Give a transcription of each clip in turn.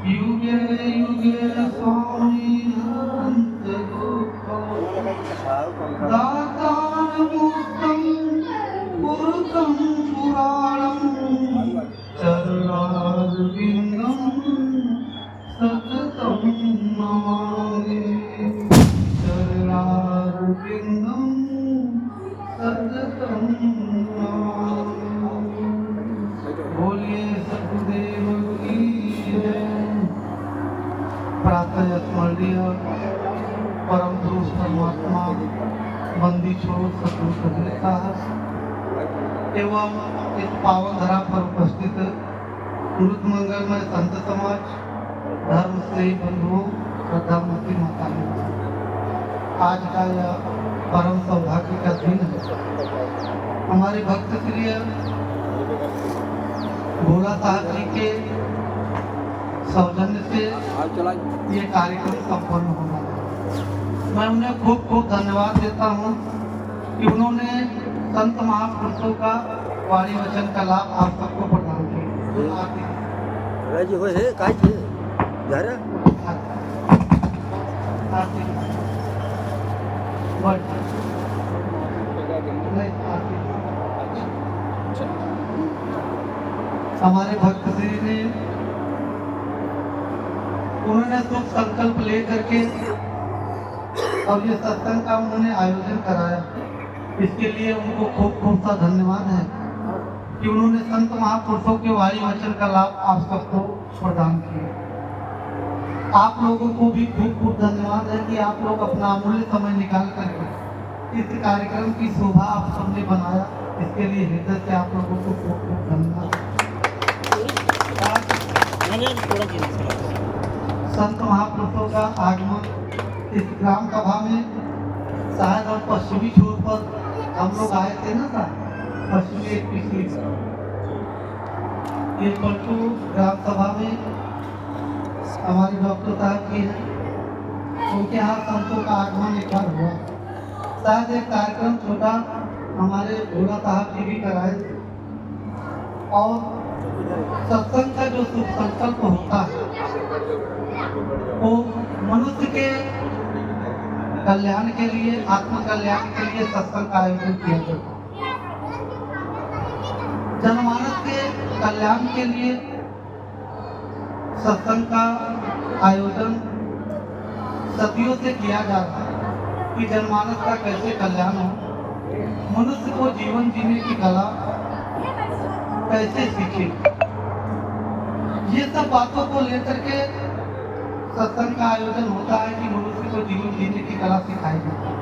युगे युगे स्वामी अनंत दातारमुक्तं पुरुषं पुराणं चरणारविन्दं सततं नमामि चरणारविन्दं सततं नमामि। बोलिए सतगुरुदेव की जय। प्रातः स्मरणीय परम पुरुष परमात्मा बंदी छोड़ सतगुरु कबीर साहब एवं इस पावन धरा पर उपस्थित मृत मंगलमय संत समाज, धर्म स्नेही बंधुओं, श्रद्धामूर्ति माता, आज का यह परम सौभाग्य का दिन है। हमारे भक्त प्रिय भोला साहब जी के सौजन्य से ये कार्यक्रम संपन्न होना है। मैं उन्हें खूब खूब धन्यवाद देता हूँ कि उन्होंने संत महापुरुषों का वाणी वचन का लाभ आप सबको प्रदान किया। हमारे भक्त श्री ने उन्होंने शुभ संकल्प लेकर के और ये सत्संग का उन्होंने आयोजन कराया। इसके लिए उनको खूब खूब सा धन्यवाद है कि उन्होंने संत महापुरुषों के वाणी वचन का लाभ आप सबको प्रदान किया। आप लोगों को भी खूब खूब धन्यवाद है कि आप लोग अपना अमूल्य समय निकाल करके इस कार्यक्रम की शोभा आप सबने बनाया। इसके लिए हृदय से आप लोगों को खूब खूब धन्यवाद। संत महापुरुषों का आगमन इस ग्राम सभा में शायद हम पश्चिमी छोर पर हम लोग आए थे ना सर, पश्चिमी एक पिछली ये पलटू ग्राम सभा में हमारी डॉक्टर साहब की है, उनके यहाँ संतों का आगमन एक बार हुआ। शायद एक कार्यक्रम छोटा हमारे भोला साहब जी भी कराए थे। और सत्संग का जो शुभ संकल्प होता है वो मनुष्य के कल्याण के लिए, आत्म कल्याण के लिए सत्संग का आयोजन किया जाता है। जनमानस के कल्याण के लिए सत्संग का आयोजन सदियों से किया जा रहा है कि जनमानस का कैसे कल्याण हो, मनुष्य को जीवन जीने की कला कैसे सीखे। ये सब बातों को लेकर के सत्संग का आयोजन होता है कि मनुष्य को जीवन जीने की कला सिखाई जाती है।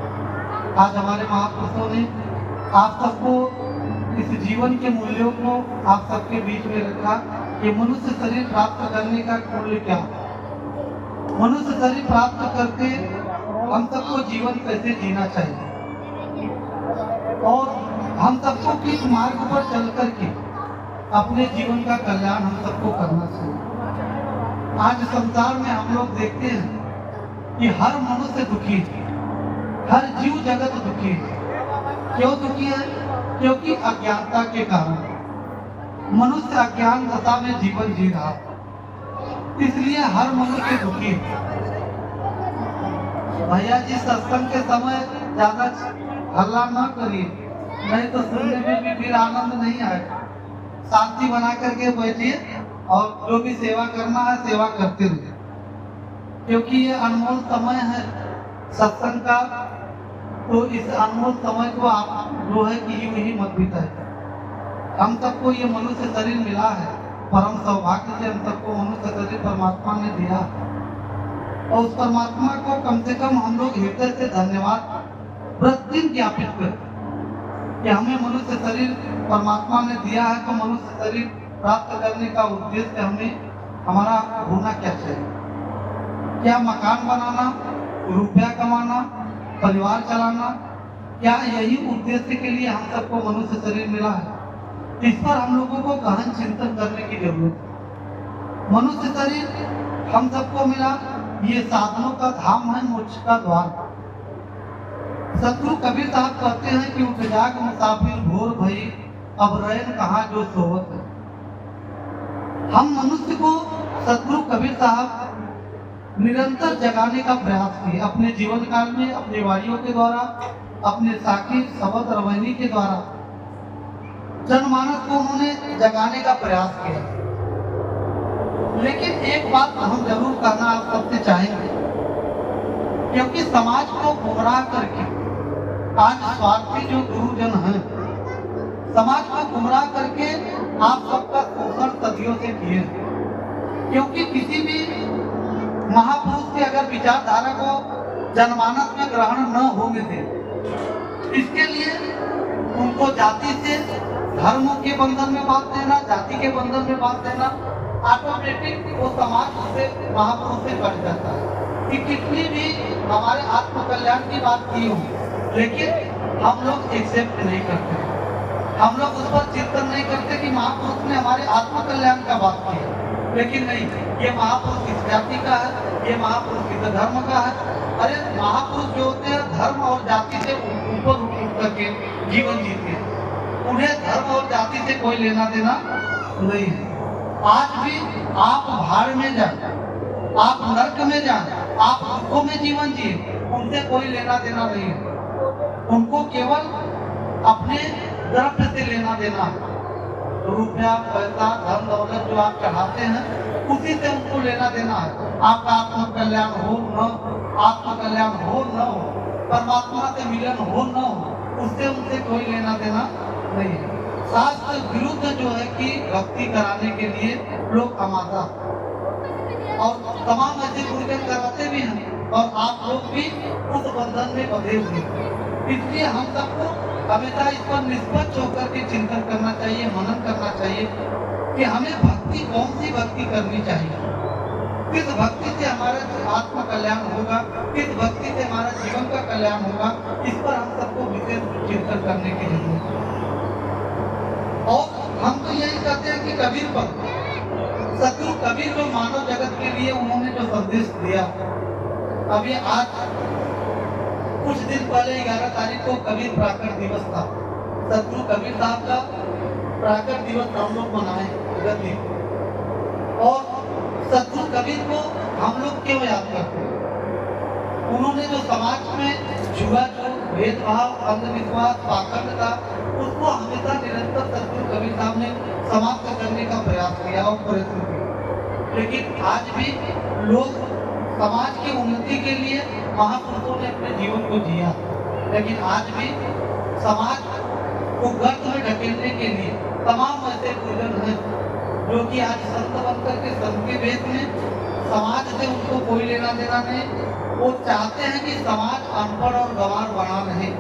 आज हमारे महापुरुषों ने आप सबको इस जीवन के मूल्यों को आप सबके बीच में रखा कि मनुष्य शरीर प्राप्त करने का मूल्य क्या है। मनुष्य शरीर प्राप्त करके हम सबको जीवन कैसे जीना चाहिए और हम सबको किस मार्ग पर चल करके अपने जीवन का कल्याण हम सबको करना चाहिए। आज संसार में हम लोग देखते हैं कि हर मनुष्य दुखी है, हर जीव जगत दुखी है। क्यों दुखी है? क्योंकि अज्ञानता के कारण मनुष्य अज्ञान दशा में जीवन जी रहा, इसलिए हर मनुष्य दुखी है। भैया जी सत्संग के समय ज्यादा हल्ला न करिए, नहीं तो सुनने में भी फिर आनंद नहीं आएगा। शांति बना करके बैठिए और जो भी सेवा करना है सेवा करते रहिए, क्योंकि ये अनमोल समय है सत्संग का। तो इस अनमोल समय को आप जो है कि यूं ही मत बिताइए। हम सबको ये मनुष्य शरीर मिला है, परम सौभाग्य से हम सबको मनुष्य शरीर परमात्मा ने दिया और उस परमात्मा को कम से कम हम लोग हृदय से धन्यवाद प्रतिदिन ज्ञापित करें कि हमें मनुष्य शरीर परमात्मा ने दिया है। तो मनुष्य शरीर प्राप्त करने का उद्देश्य हमें हमारा होना क्या चाहिए? क्या मकान बनाना, रुपया कमाना, परिवार चलाना, क्या यही उद्देश्य के लिए हम सबको मनुष्य शरीर मिला है? इस पर हम लोगों को गहन चिंतन करने की जरूरत है। मनुष्य शरीर हम सबको मिला, ये साधनों का धाम है, मोक्ष का द्वार। सतगुरु कबीर साहब कहते हैं कि उठ जाग मुसाफिर भोर भई, अब रैन कहाँ जो सोवत है। हम मनुष्य को सदगुरु कबीर साहब निरंतर जगाने का प्रयास किए अपने जीवन काल में, अपने वाणियों के द्वारा, अपने साखी शब्द रवैनी के द्वारा जनमानस को उन्होंने जगाने का प्रयास किया। लेकिन एक बात हम जरूर करना आप सबसे चाहेंगे, क्योंकि समाज को गुमराह करके आज स्वार्थी जो गुरुजन हैं, समाज को गुमराह करके आप सबका शोषण सदियों से किए। क्योंकि किसी भी महापुरुष के अगर विचारधारा को जनमानस में ग्रहण न होने दे, इसके लिए उनको जाति से, धर्म के बंधन में बांध देना, जाति के बंधन में बांध देना, ऑटोमेटिक वो समाज से, महापुरुष से कट जाता है। कि कितनी भी हमारे आत्म कल्याण की बात की हो, लेकिन हम लोग एक्सेप्ट नहीं करते, हम लोग उस पर चिंतन नहीं करते कि महापुरुष ने हमारे आत्म कल्याण का बात की है। लेकिन नहीं, ये महापुरुष किस जाति का है, ये महापुरुष किस धर्म का है। अरे महापुरुष जो होते हैं धर्म और जाति से ऊपर उठ करके जीवन जीते हैं, उन्हें धर्म और जाति से कोई लेना देना नहीं है। आज भी आप भाड़ में जाए, आप नर्क में जाए, आप दुखों में जीवन जिए, उनसे कोई लेना देना नहीं है। उनको केवल अपने द्रव्य से लेना देना, रुपया, पैसा, धन दौलत जो आप चढ़ाते हैं, उसी से उनको लेना देना है। आपका आत्म कल्याण हो न, आत्म कल्याण हो न हो, परमात्मा से मिलन हो न हो, उससे उनसे कोई लेना देना नहीं है। शास्त्र विरुद्ध जो है कि भक्ति कराने के लिए लोग अमाता और तमाम ऐसे गुरुजन कराते भी हैं, और आप लोग भी उस बंधन में बंधे हुए हैं। इसलिए हम सबको हमेशा इस पर निष्पक्ष होकर के चिंतन करना चाहिए, मनन करना चाहिए कि हमें भक्ति, कौन सी भक्ति करनी चाहिए, किस भक्ति से हमारा आत्म कल्याण होगा, किस भक्ति से हमारा जीवन का कल्याण होगा। इस पर हम सबको विशेष चिंतन करने की जरूरत है। और हम तो यही कहते हैं कि कबीर पर, सदगुरु कबीर जो मानव जगत के लिए उन्होंने जो संदेश दिया, अभी आज कुछ दिन पहले 11 तारीख को कबीर प्राकट दिवस था। सदगुरु कबीर साहब का प्राकट दिवस हम लोग मनाए गति। और सदगुरु कबीर को हम लोग क्यों याद करते हैं? उन्होंने जो समाज में छुआ, जो भेदभाव, अंधविश्वास, पाखंड था, उसको हमेशा निरंतर सदगुरु कबीर साहब ने समाप्त करने का प्रयास किया और प्रयत्न किया। लेकिन आज भी लोग समाज की उन्नति के लिए महापुरुषों ने अपने जीवन को जिया, लेकिन आज भी समाज को गर्त में ढकेलने के लिए तमाम ऐसे गुरुजन हैं जो कि आज संत बनकर के संत के वेश में, समाज से उनको कोई लेना देना नहीं। वो चाहते हैं कि समाज अनपढ़ और गंवार बना रहे,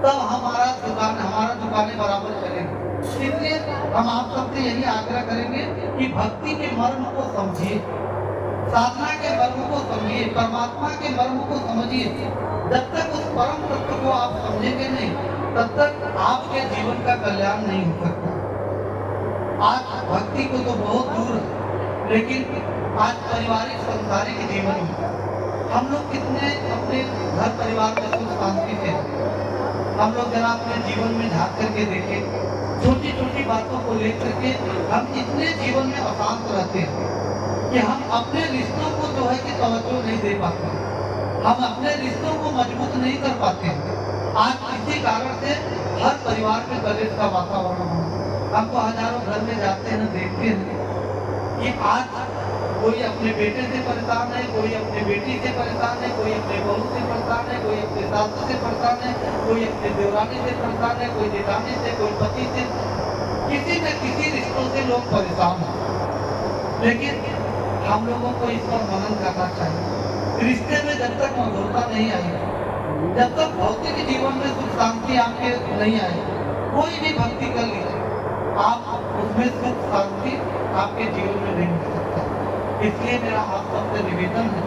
तब हमारा दुकानें बराबर चलेंगी। इसलिए हम आप सबसे यही आग्रह करेंगे कि भक्ति के मर्म को समझिए, साधना के मर्म को समझिए, परमात्मा के मर्म को समझिए। जब तक उस परम तत्व को आप समझेंगे नहीं, तब तक आपके जीवन का कल्याण नहीं हो सकता। आज भक्ति को तो बहुत दूर है, लेकिन आज पारिवारिक संसारिक जीवन में हम लोग कितने अपने घर परिवार में सुख शांति से, हम लोग जरा अपने जीवन में झांक करके देखें, छोटी छोटी बातों को लेकर के हम इतने जीवन में अशांत रहते हैं कि हम अपने रिश्तों को जो है कि तवज्जो नहीं दे पाते, हम अपने रिश्तों को मजबूत नहीं कर पाते हैं। आज इसी कारण से हर परिवार में कलेश का वातावरण हो। हमको हजारों घर में जाते हैं, देखते हैं कि आज कोई अपने बेटे से परेशान है, कोई अपने बेटी से परेशान है, कोई अपने बहू से परेशान है, कोई अपने सासू से परेशान है, कोई अपने देवरानी से परेशान है, कोई जेठानी से, कोई पति से, किसी न किसी रिश्तों से लोग परेशान हैं। लेकिन हम लोगों को इस पर मनन करना चाहिए। रिश्ते में जब तक मधुरता नहीं आई, जब तक भौतिक जीवन में सुख शांति आपके नहीं आई, कोई भी भक्ति कर लीजिए, आप उसमें सुख शांति आपके जीवन में नहीं मिल सकता। इसलिए मेरा आप सबसे निवेदन है,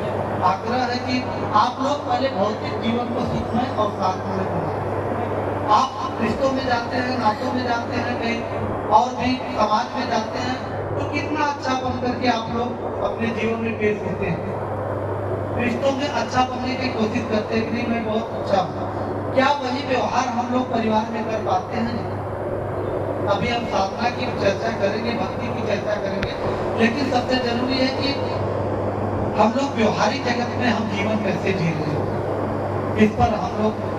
आग्रह है कि आप लोग पहले भौतिक जीवन को सुखमय और शांतिमय बनाएं। आप रिश्तों में जाते हैं, नातों में जाते हैं, कहीं और भी समाज में जाते हैं, तो कितना अच्छा बन करके आप लोग अपने जीवन में पेश होते हैं। रिश्तों में अच्छा बनने की कोशिश करते हैं कि नहीं, मैं बहुत अच्छा हूँ। क्या वही व्यवहार हम लोग परिवार में कर पाते हैं? अभी हम साधना की चर्चा करेंगे, भक्ति की चर्चा करेंगे, लेकिन सबसे जरूरी है कि हम लोग व्यवहारिक जगत में हम जीवन कैसे जी रहे हैं, इस पर हम लोग